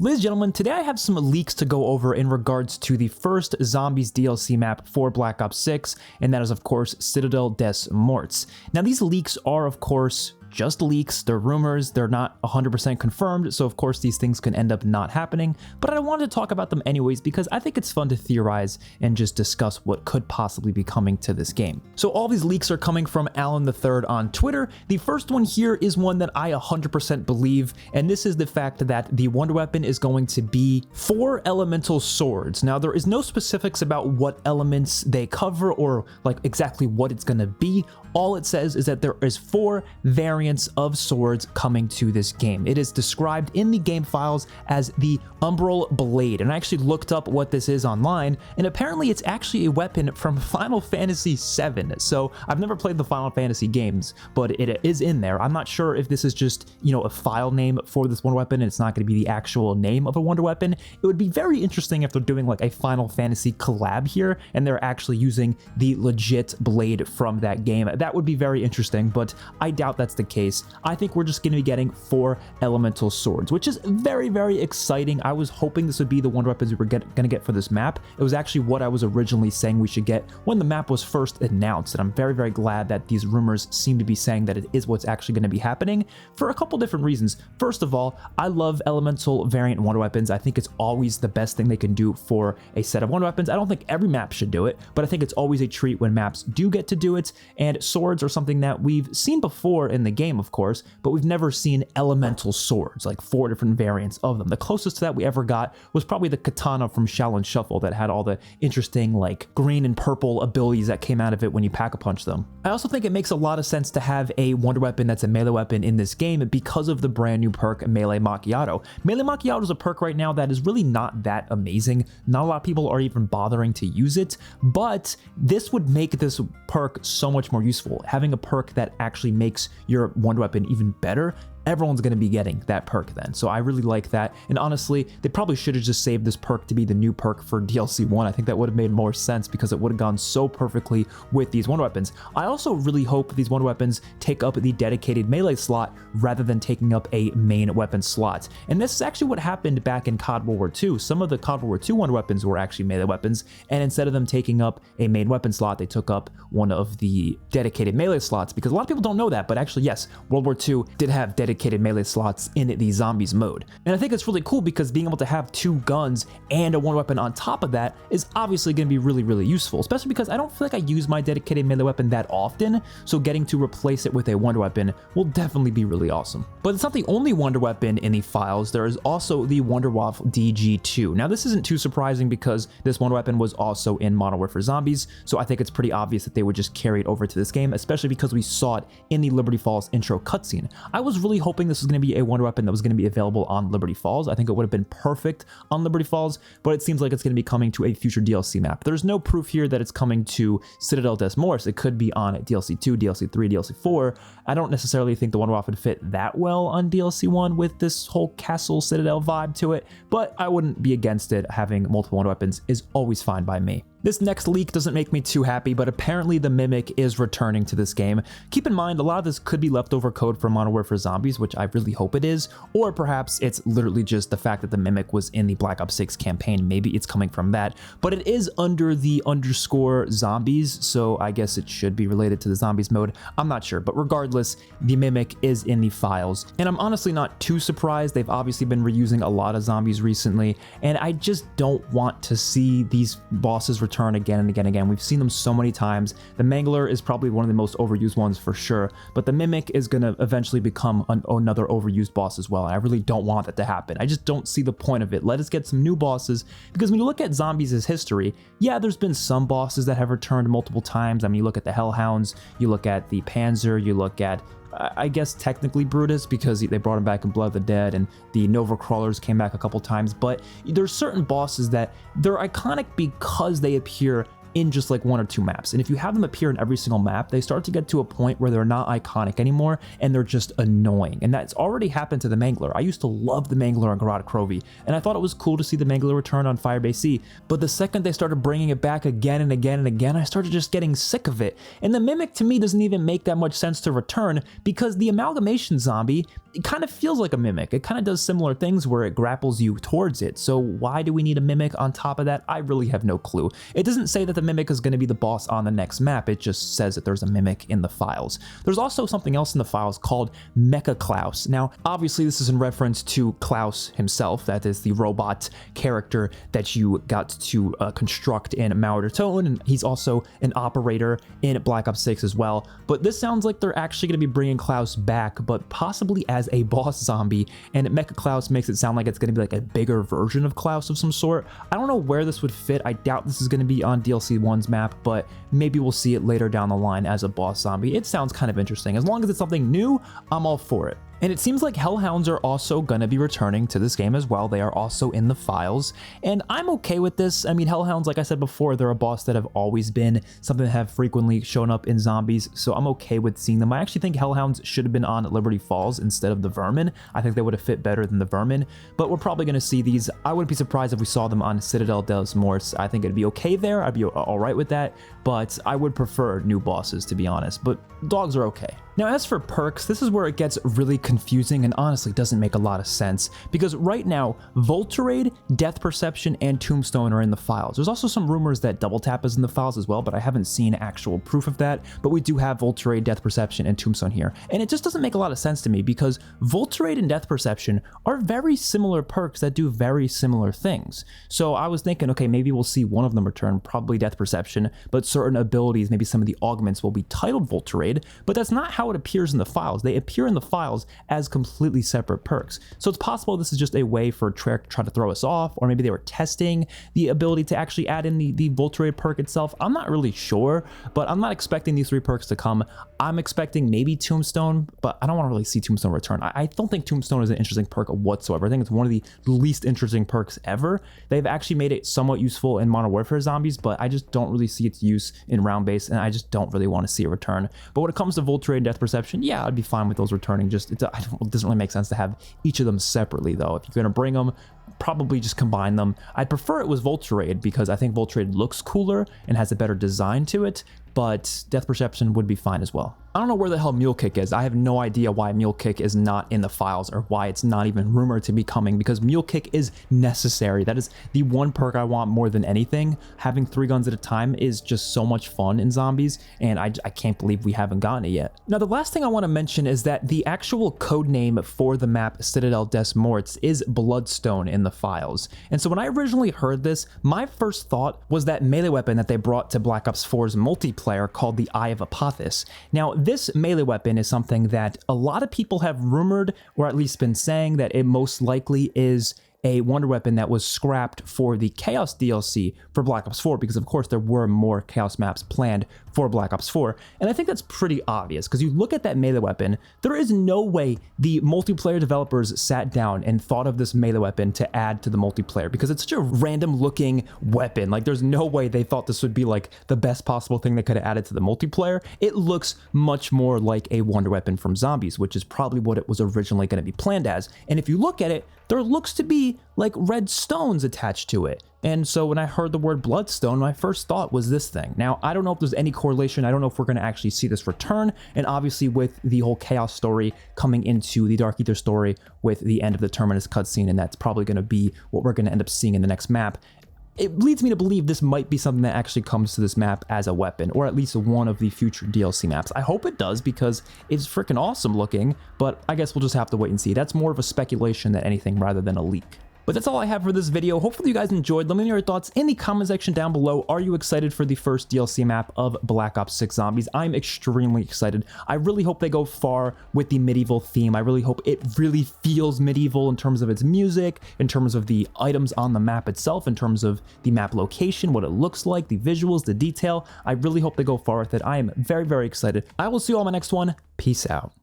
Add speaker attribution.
Speaker 1: Ladies and gentlemen, today I have some leaks to go over in regards to the first Zombies DLC map for Black Ops 6, and that is of course Citadelle des Morts. Now these leaks are of course just leaks, they're rumors, they're not 100% confirmed, so of course these things can end up not happening, but I wanted to talk about them anyways because I think it's fun to theorize and just discuss what could possibly be coming to this game. So all these leaks are coming from Alan III on Twitter. The first one here is one that I 100% believe, and this is the fact that the wonder weapon is going to be 4 elemental swords. Now there is no specifics about what elements they cover or like exactly what it's going to be. All it says is that there is 4 variants of swords coming to this game. It is described in the game files as the Umbral Blade, and I actually looked up what this is online, and apparently it's actually a weapon from Final Fantasy VII. So I've never played the Final Fantasy games, but it is in there. I'm not sure if this is just, you know, a file name for this wonder weapon and it's not going to be the actual name of a wonder weapon. It would be very interesting if they're doing like a Final Fantasy collab here and they're actually using the legit blade from that game. That would be very interesting, but I doubt that's the case. I think we're just going to be getting 4 elemental swords, which is very, very exciting. I was hoping this would be the wonder weapons we were going to get for this map. It was actually what I was originally saying we should get when the map was first announced, and I'm very, very glad that these rumors seem to be saying that it is what's actually going to be happening for a couple different reasons. First of all, I love elemental variant wonder weapons. I think it's always the best thing they can do for a set of wonder weapons. I don't think every map should do it, but I think it's always a treat when maps do get to do it, and swords are something that we've seen before in the game, of course, but we've never seen elemental swords, like 4 different variants of them. The closest to that we ever got was probably the katana from Shaolin Shuffle that had all the interesting like green and purple abilities that came out of it when you pack-a-punch them. I also think it makes a lot of sense to have a wonder weapon that's a melee weapon in this game because of the brand new perk Melee Macchiato. Melee Macchiato is a perk right now that is really not that amazing. Not a lot of people are even bothering to use it, but this would make this perk so much more useful. Having a perk that actually makes your wonder weapon even better, everyone's going to be getting that perk then. So I really like that. And honestly, they probably should have just saved this perk to be the new perk for DLC 1. I think that would have made more sense because it would have gone so perfectly with these wonder weapons. I also really hope these wonder weapons take up the dedicated melee slot rather than taking up a main weapon slot. And this is actually what happened back in COD World War II. Some of the COD World War II wonder weapons were actually melee weapons, and instead of them taking up a main weapon slot, they took up one of the dedicated melee slots, because a lot of people don't know that, but actually yes, World War II did have dedicated melee slots in the zombies mode. And I think it's really cool because being able to have 2 guns and a wonder weapon on top of that is obviously going to be really, really useful, especially because I don't feel like I use my dedicated melee weapon that often, so getting to replace it with a wonder weapon will definitely be really awesome. But it's not the only wonder weapon in the files. There is also the WunderWaffe DG-2. Now this isn't too surprising because this wonder weapon was also in Modern Warfare Zombies, so I think it's pretty obvious that they would just carry it over to this game, especially because we saw it in the Liberty Falls intro cutscene. I was really hoping this was going to be a wonder weapon that was going to be available on Liberty Falls. I think it would have been perfect on Liberty Falls, but it seems like it's going to be coming to a future DLC map. There's no proof here that it's coming to Citadelle des Morts. It could be on DLC 2, DLC 3, DLC 4. I don't necessarily think the WunderWaffe would fit that well on DLC 1 with this whole castle Citadelle vibe to it, but I wouldn't be against it. Having multiple wonder weapons is always fine by me. This next leak doesn't make me too happy, but apparently the Mimic is returning to this game. Keep in mind, a lot of this could be leftover code from Modern Warfare Zombies, which I really hope it is, or perhaps it's literally just the fact that the Mimic was in the Black Ops 6 campaign. Maybe it's coming from that, but it is under the _zombies, so I guess it should be related to the zombies mode. I'm not sure, but regardless, the Mimic is in the files, and I'm honestly not too surprised. They've obviously been reusing a lot of zombies recently, and I just don't want to see these bosses return again and again and again. We've seen them so many times. The Mangler is probably one of the most overused ones for sure, but the Mimic is going to eventually become another overused boss as well, and I really don't want that to happen. I just don't see the point of it. Let us get some new bosses, because when you look at Zombies' history, yeah, there's been some bosses that have returned multiple times. I mean, you look at the Hellhounds, you look at the Panzer, you look at I guess technically Brutus, because they brought him back in Blood of the Dead, and the Nova Crawlers came back a couple times, but there's certain bosses that they're iconic because they appear in just like 1 or 2 maps. And if you have them appear in every single map, they start to get to a point where they're not iconic anymore and they're just annoying. And that's already happened to the Mangler. I used to love the Mangler on Garrote Crovy, and I thought it was cool to see the Mangler return on Firebase C, but the second they started bringing it back again and again and again, I started just getting sick of it. And the Mimic to me doesn't even make that much sense to return, because the Amalgamation Zombie, it kind of feels like a Mimic. It kind of does similar things where it grapples you towards it. So why do we need a Mimic on top of that? I really have no clue. It doesn't say that the Mimic is going to be the boss on the next map. It just says that there's a Mimic in the files. There's also something else in the files called Mecha Klaus. Now, obviously this is in reference to Klaus himself. That is the robot character that you got to construct in Mauer Tone, and he's also an operator in Black Ops 6 as well. But this sounds like they're actually going to be bringing Klaus back, but possibly as a boss zombie, and Mecha Klaus makes it sound like it's going to be like a bigger version of Klaus of some sort. I don't know where this would fit. I doubt this is going to be on DLC 1's map, but maybe we'll see it later down the line as a boss zombie. It sounds kind of interesting. As long as it's something new, I'm all for it. And it seems like Hellhounds are also going to be returning to this game as well. They are also in the files, and I'm okay with this. I mean, Hellhounds, like I said before, they're a boss that have always been something that have frequently shown up in zombies, so I'm okay with seeing them. I actually think Hellhounds should have been on Liberty Falls instead of the Vermin. I think they would have fit better than the Vermin, but we're probably going to see these. I wouldn't be surprised if we saw them on Citadelle des Morts. I think it'd be okay there. I'd be all right with that, but I would prefer new bosses, to be honest, but dogs are okay. Now, as for perks, this is where it gets really confusing and honestly doesn't make a lot of sense, because right now, Volterade, Death Perception, and Tombstone are in the files. There's also some rumors that Double Tap is in the files as well, but I haven't seen actual proof of that. But we do have Volterade, Death Perception, and Tombstone here. And it just doesn't make a lot of sense to me, because Volterade and Death Perception are very similar perks that do very similar things. So I was thinking, okay, maybe we'll see one of them return, probably Death Perception, but certain abilities, maybe some of the augments will be titled Volterade, but that's not how it appears in the files. They appear in the files as completely separate perks. So it's possible this is just a way for Treyarch to try to throw us off, or maybe they were testing the ability to actually add in the Volterade perk itself. I'm not really sure, but I'm not expecting these 3 perks to come. I'm expecting maybe Tombstone, but I don't want to really see Tombstone return. I don't think Tombstone is an interesting perk whatsoever. I think it's one of the least interesting perks ever. They've actually made it somewhat useful in Modern Warfare zombies, but I just don't really see its use in round base, and I just don't really want to see it return. But when it comes to Volterade and Death Perception, yeah, I'd be fine with those returning. Just it doesn't really make sense to have each of them separately, though. If you're going to bring them, probably just combine them. I'd prefer it was Volterade, because I think Volterade looks cooler and has a better design to it, but Death Perception would be fine as well. I don't know where the hell Mule Kick is. I have no idea why Mule Kick is not in the files, or why it's not even rumored to be coming, because Mule Kick is necessary. That is the one perk I want more than anything. Having 3 guns at a time is just so much fun in zombies, and I can't believe we haven't gotten it yet. Now, the last thing I want to mention is that the actual code name for the map Citadelle des Morts is Bloodstone in the files. And so when I originally heard this, my first thought was that melee weapon that they brought to Black Ops 4's multiplayer called the Eye of Apophis. Now, this melee weapon is something that a lot of people have rumored, or at least been saying, that it most likely is a wonder weapon that was scrapped for the Chaos DLC for Black Ops 4, because of course there were more Chaos maps planned for Black Ops 4. And I think that's pretty obvious, because you look at that melee weapon, there is no way the multiplayer developers sat down and thought of this melee weapon to add to the multiplayer, because it's such a random looking weapon. Like, there's no way they thought this would be like the best possible thing they could have added to the multiplayer. It looks much more like a wonder weapon from Zombies, which is probably what it was originally going to be planned as. And if you look at it, there looks to be like red stones attached to it. And so when I heard the word Bloodstone, my first thought was this thing. Now, I don't know if there's any correlation. I don't know if we're going to actually see this return. And obviously with the whole Chaos story coming into the Dark Ether story with the end of the Terminus cutscene, and that's probably going to be what we're going to end up seeing in the next map, it leads me to believe this might be something that actually comes to this map as a weapon, or at least one of the future DLC maps. I hope it does, because it's freaking awesome looking, but I guess we'll just have to wait and see. That's more of a speculation than anything rather than a leak. But that's all I have for this video. Hopefully you guys enjoyed. Let me know your thoughts in the comment section down below. Are you excited for the first DLC map of Black Ops 6 Zombies? I'm extremely excited. I really hope they go far with the medieval theme. I really hope it really feels medieval in terms of its music, in terms of the items on the map itself, in terms of the map location, what it looks like, the visuals, the detail. I really hope they go far with it. I am very, very excited. I will see you all in my next one. Peace out.